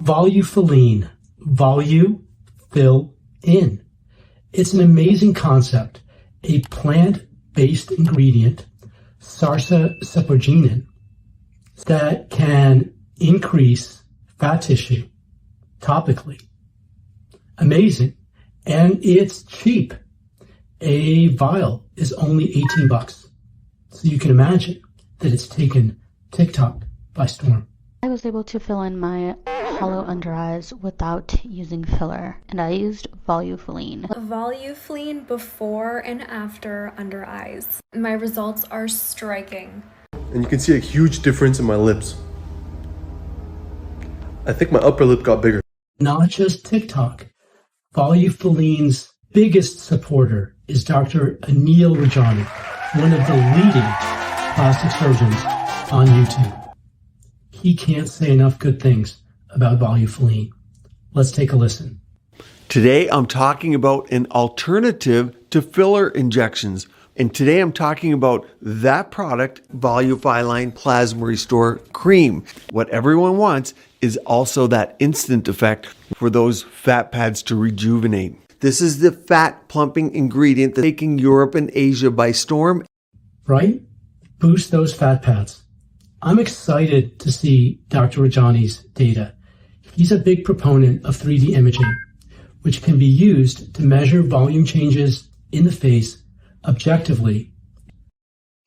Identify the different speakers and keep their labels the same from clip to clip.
Speaker 1: Volufiline. Fill in. It's an amazing concept. A plant-based ingredient, sarsaparagine, that can increase fat tissue topically. Amazing. And it's cheap. A vial is only $18. So you can imagine that it's taken TikTok by storm.
Speaker 2: I was able to fill in my hollow under eyes without using filler, and I used Volufiline.
Speaker 3: Volufiline before and after under eyes. My results are striking.
Speaker 4: And you can see a huge difference in my lips. I think my upper lip got bigger.
Speaker 1: Not just TikTok. Volufiline's biggest supporter is Dr. Anil Rajani, one of the leading plastic surgeons on YouTube. He can't say enough good things about Volufiline. Let's take a listen.
Speaker 5: Today I'm talking about an alternative to filler injections. And today I'm talking about that product, Volufiline Plasma Restore Cream. What everyone wants is also that instant effect for those fat pads to rejuvenate. This is the fat plumping ingredient that's taking Europe and Asia by storm.
Speaker 1: Right? Boost those fat pads. I'm excited to see Dr. Rajani's data. He's a big proponent of 3D imaging, which can be used to measure volume changes in the face objectively.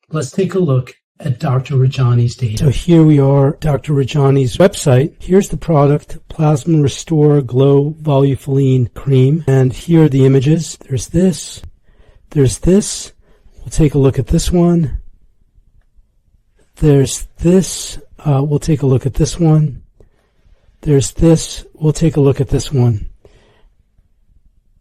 Speaker 1: Let's take a look at Dr. Rajani's data. So here we are, Dr. Rajani's website. Here's the product, Plasma Restore Glow Volufiline Cream. And here are the images. There's this. There's this. We'll take a look at this one. There's this. We'll take a look at this one. There's this. We'll take a look at this one.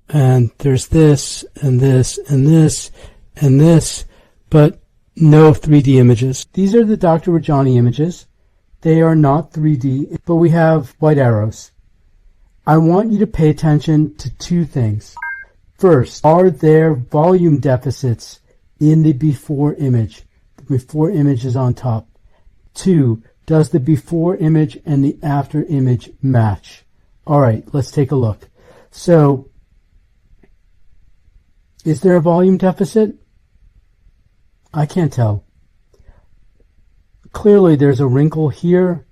Speaker 1: And there's this, and this, and this, and this, but no 3D images. These are the Dr. Rajani images. They are not 3D, but we have white arrows. I want you to pay attention to two things. First, are there volume deficits in the before image? The before image is on top. Two, does the before image and the after image match? All right, let's take a look. So, is there a volume deficit? I can't tell. Clearly there's a wrinkle here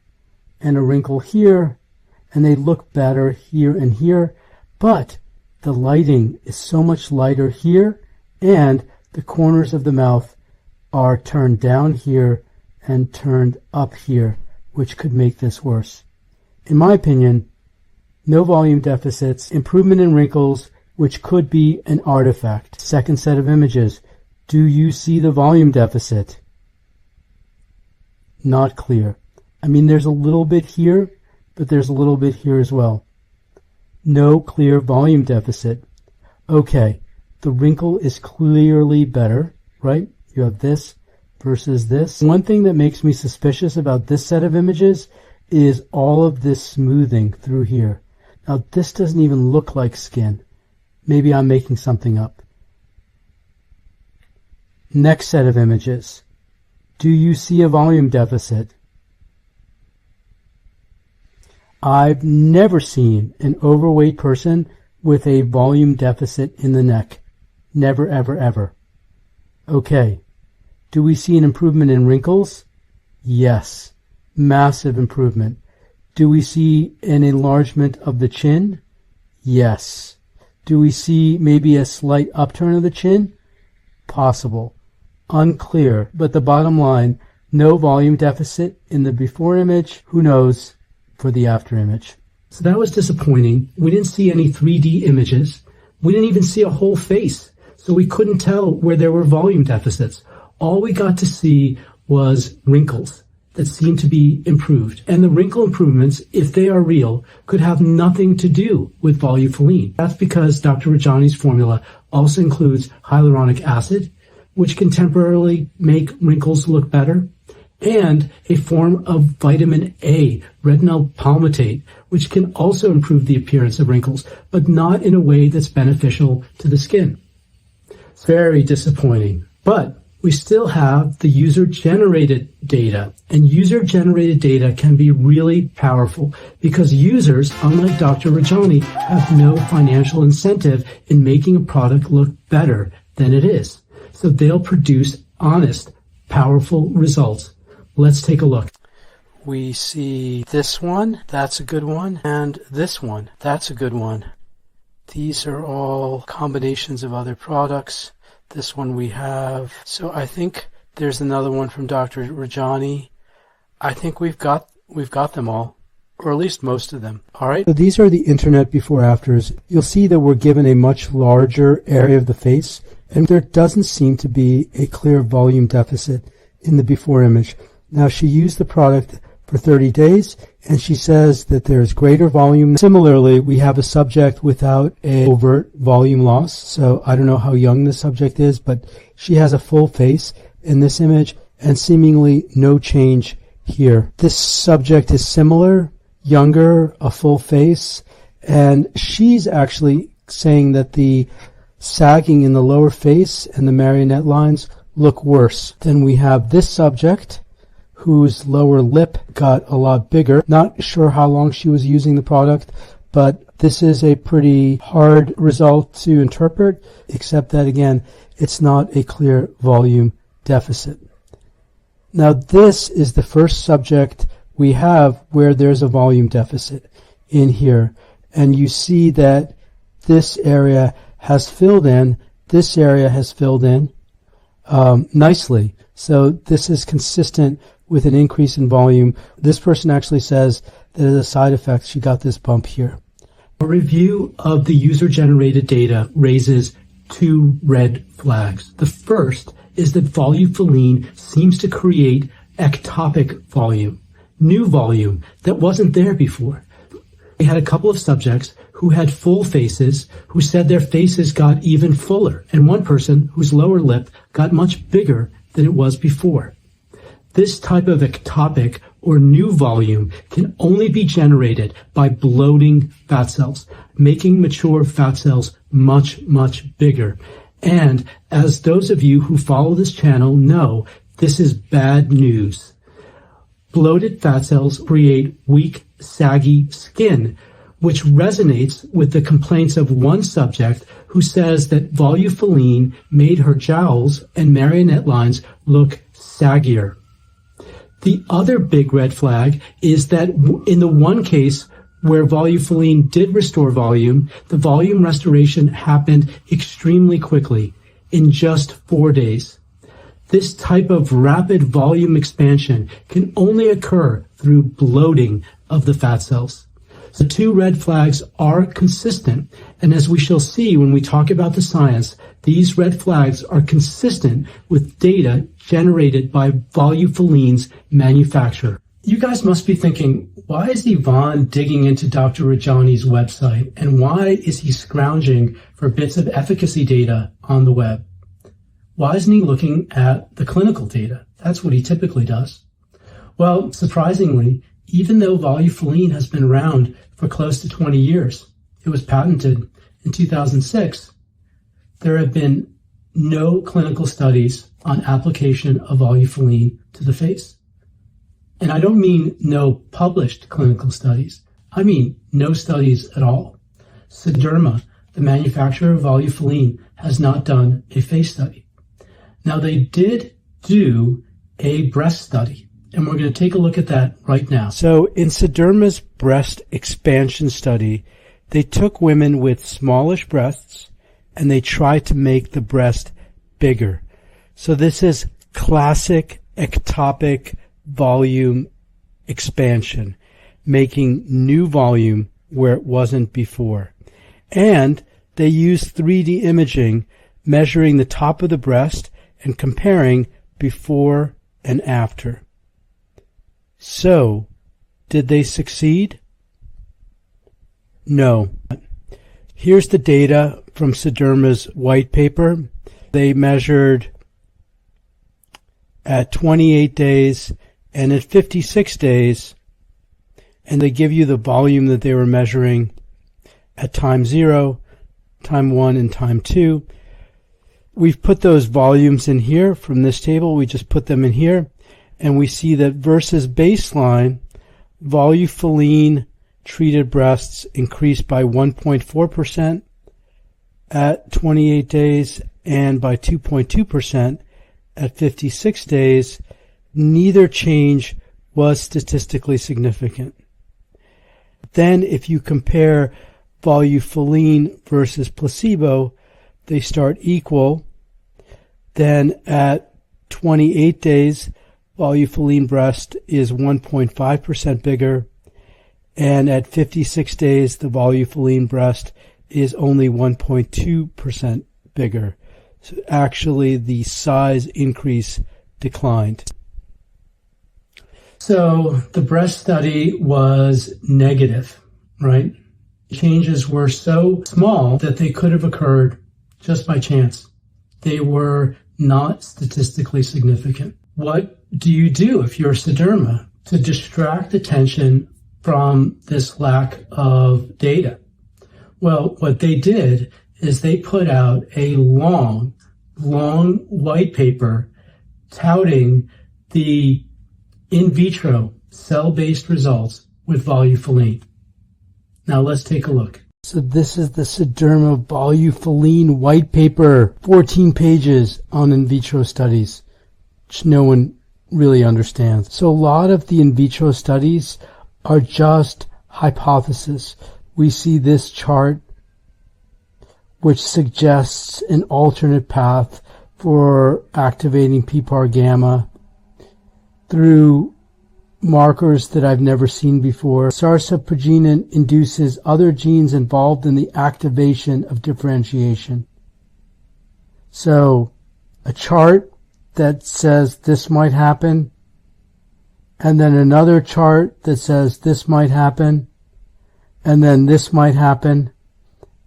Speaker 1: and a wrinkle here, and they look better here and here, but the lighting is so much lighter here, and the corners of the mouth are turned down here and turned up here, which could make this worse. In my opinion, no volume deficits, improvement in wrinkles, which could be an artifact. Second set of images. Do you see the volume deficit? Not clear. I mean, there's a little bit here, but there's a little bit here as well. No clear volume deficit. Okay, the wrinkle is clearly better, right? You have this versus this. One thing that makes me suspicious about this set of images is all of this smoothing through here. Now, this doesn't even look like skin. Maybe I'm making something up. Next set of images. Do you see a volume deficit? I've never seen an overweight person with a volume deficit in the neck. Never, ever, ever. Okay. Do we see an improvement in wrinkles? Yes. Massive improvement. Do we see an enlargement of the chin? Yes. Do we see maybe a slight upturn of the chin? Possible. Unclear. But the bottom line, no volume deficit in the before image. Who knows for the after image? So that was disappointing. We didn't see any 3D images. We didn't even see a whole face. So we couldn't tell where there were volume deficits. All we got to see was wrinkles that seem to be improved. And the wrinkle improvements, if they are real, could have nothing to do with Volufiline. That's because Dr. Rajani's formula also includes hyaluronic acid, which can temporarily make wrinkles look better, and a form of vitamin A, retinol palmitate, which can also improve the appearance of wrinkles, but not in a way that's beneficial to the skin. It's very disappointing, but we still have the user-generated data. And user-generated data can be really powerful because users, unlike Dr. Rajani, have no financial incentive in making a product look better than it is. So they'll produce honest, powerful results. Let's take a look. We see this one, that's a good one, and this one, that's a good one. These are all combinations of other products. This one we have. So I think there's another one from Dr. Rajani. I think we've got them all, or at least most of them. All right. So these are the internet before afters. You'll see that we're given a much larger area of the face, and there doesn't seem to be a clear volume deficit in the before image. Now, she used the product for 30 days, and she says that there's greater volume. Similarly, we have a subject without an overt volume loss. So I don't know how young the subject is, but she has a full face in this image and seemingly no change here. This subject is similar, younger, a full face, and she's actually saying that the sagging in the lower face and the marionette lines look worse. Then we have this subject whose lower lip got a lot bigger. Not sure how long she was using the product, but this is a pretty hard result to interpret, except that, again, it's not a clear volume deficit. Now, this is the first subject we have where there's a volume deficit in here. And you see that this area has filled in, this area has filled in nicely. So this is consistent with an increase in volume. This person actually says that as a side effect, she got this bump here. A review of the user-generated data raises two red flags. The first is that Volufiline seems to create ectopic volume, new volume that wasn't there before. We had a couple of subjects who had full faces who said their faces got even fuller, and one person whose lower lip got much bigger than it was before. This type of ectopic or new volume can only be generated by bloating fat cells, making mature fat cells much, much bigger. And as those of you who follow this channel know, this is bad news. Bloated fat cells create weak, saggy skin, which resonates with the complaints of one subject who says that Volufiline made her jowls and marionette lines look saggier. The other big red flag is that in the one case where Volufiline did restore volume, the volume restoration happened extremely quickly, in just 4 days. This type of rapid volume expansion can only occur through bloating of the fat cells. The two red flags are consistent, and as we shall see when we talk about the science, these red flags are consistent with data generated by Volufiline's manufacturer. You guys must be thinking, why is Yvonne digging into Dr. Rajani's website, and why is he scrounging for bits of efficacy data on the web? Why isn't he looking at the clinical data? That's what he typically does. Well, surprisingly, even though Volufiline has been around for close to 20 years, it was patented in 2006, there have been no clinical studies on application of Volufiline to the face. And I don't mean no published clinical studies. I mean no studies at all. Sederma, the manufacturer of Volufiline, has not done a face study. Now, they did do a breast study, and we're going to take a look at that right now. So in Sederma's breast expansion study, they took women with smallish breasts and they tried to make the breast bigger. So this is classic ectopic volume expansion, making new volume where it wasn't before. And they used 3D imaging, measuring the top of the breast and comparing before and after. So, did they succeed? No. Here's the data from Sederma's white paper. They measured at 28 days and at 56 days, and they give you the volume that they were measuring at time 0, time 1, and time 2. we've put those volumes in here from this table. We just put them in here, and we see that versus baseline, Volufiline treated breasts increased by 1.4% at 28 days and by 2.2% at 56 days. Neither change was statistically significant. Then if you compare Volufiline versus placebo, they start equal. Then at 28 days, Volufiline breast is 1.5% bigger, and at 56 days, the Volufiline breast is only 1.2% bigger. So actually, the size increase declined. So the breast study was negative, right? Changes were so small that they could have occurred just by chance. They were not statistically significant. What do you do if you're Sederma to distract attention from this lack of data? Well, what they did is they put out a long white paper touting the in vitro cell-based results with Volufiline. Now let's take a look. So this is the Sederma Volufiline white paper, 14 pages on in vitro studies, which no one really understands. So a lot of the in vitro studies are just hypotheses. We see this chart which suggests an alternate path for activating PPAR gamma through markers that I've never seen before. Sarcopterin induces other genes involved in the activation of differentiation. So a chart that says this might happen, and then another chart that says this might happen, and then this might happen,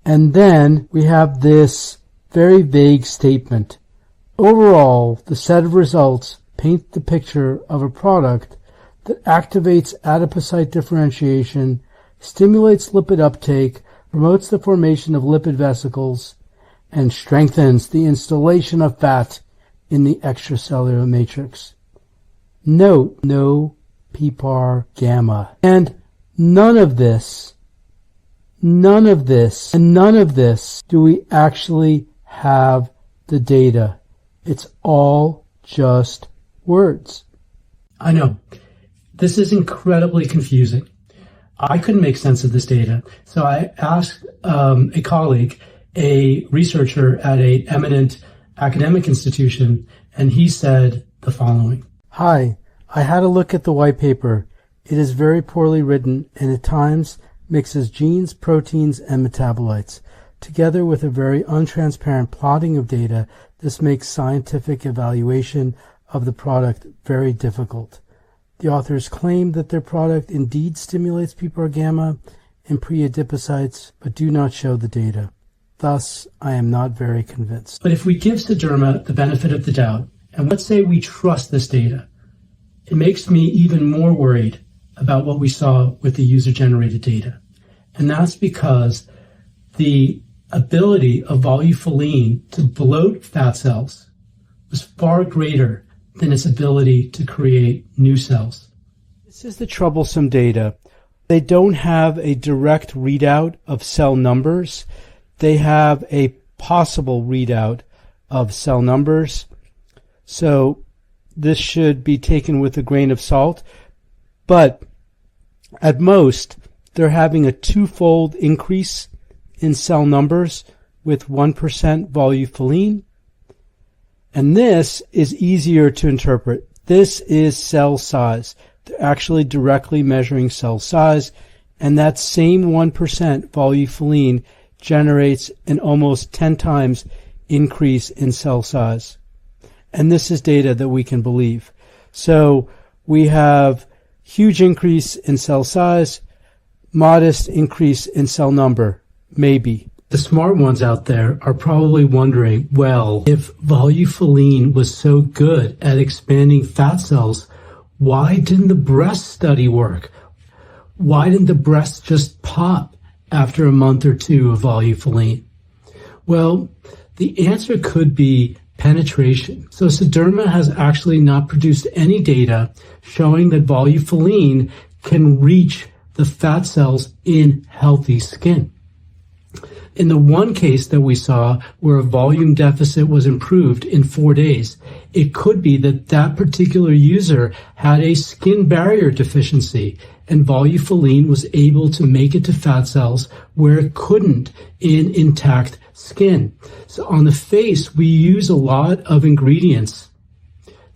Speaker 1: and then we have this very vague statement. Overall, the set of results paint the picture of a product that activates adipocyte differentiation, stimulates lipid uptake, promotes the formation of lipid vesicles, and strengthens the installation of fat in the extracellular matrix. Note, no PPAR gamma. And none of this do we actually have the data. It's all just words. I know. This is incredibly confusing. I couldn't make sense of this data. So I asked a colleague, a researcher at an eminent academic institution, and he said the following. Hi, I had a look at the white paper. It is very poorly written and at times mixes genes, proteins, and metabolites. Together with a very untransparent plotting of data, this makes scientific evaluation of the product very difficult. The authors claim that their product indeed stimulates PPAR gamma in pre-adipocytes, but do not show the data. Thus, I am not very convinced. But if we give Sederma the benefit of the doubt, and let's say we trust this data, it makes me even more worried about what we saw with the user-generated data. And that's because the ability of Volufiline to bloat fat cells was far greater than its ability to create new cells. This is the troublesome data. They don't have a direct readout of cell numbers. They have a possible readout of cell numbers. So this should be taken with a grain of salt. But at most, they're having a twofold increase in cell numbers with 1% Volufiline. And this is easier to interpret. This is cell size. They're actually directly measuring cell size, and that same 1% Volufiline generates an almost 10 times increase in cell size. And this is data that we can believe. So we have huge increase in cell size, modest increase in cell number, maybe. The smart ones out there are probably wondering, well, if Volufiline was so good at expanding fat cells, why didn't the breast study work? Why didn't the breast just pop after a month or two of Volufiline? Well, The answer could be penetration. So Sederma has actually not produced any data showing that Volufiline can reach the fat cells in healthy skin. In the one case that we saw where a volume deficit was improved in 4 days, it could be that that particular user had a skin barrier deficiency, and Volufiline was able to make it to fat cells where it couldn't in intact skin. So on the face, we use a lot of ingredients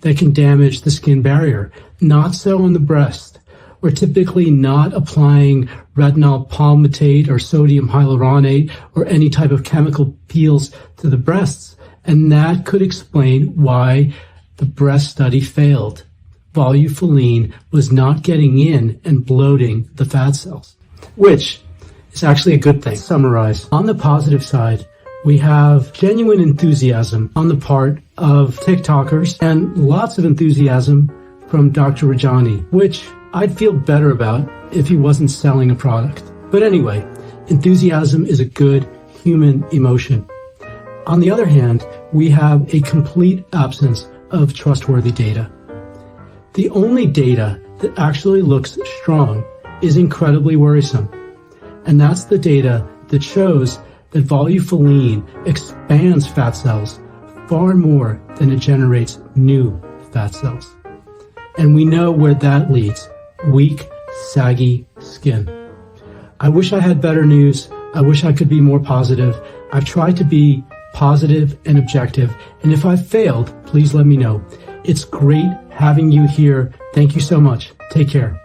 Speaker 1: that can damage the skin barrier. Not so on the breast. We're typically not applying retinol palmitate or sodium hyaluronate or any type of chemical peels to the breasts. And that could explain why the breast study failed. Volufiline was not getting in and bloating the fat cells, which is actually a good thing. Let's summarize. On the positive side, we have genuine enthusiasm on the part of TikTokers and lots of enthusiasm from Dr. Rajani, which I'd feel better about if he wasn't selling a product. But anyway, enthusiasm is a good human emotion. On the other hand, we have a complete absence of trustworthy data. The only data that actually looks strong is incredibly worrisome. And that's the data that shows that Volufiline expands fat cells far more than it generates new fat cells. And we know where that leads. Weak, saggy skin. I wish I had better news. I wish I could be more positive. I've tried to be positive and objective. And if I've failed, please let me know. It's great having you here. Thank you so much. Take care.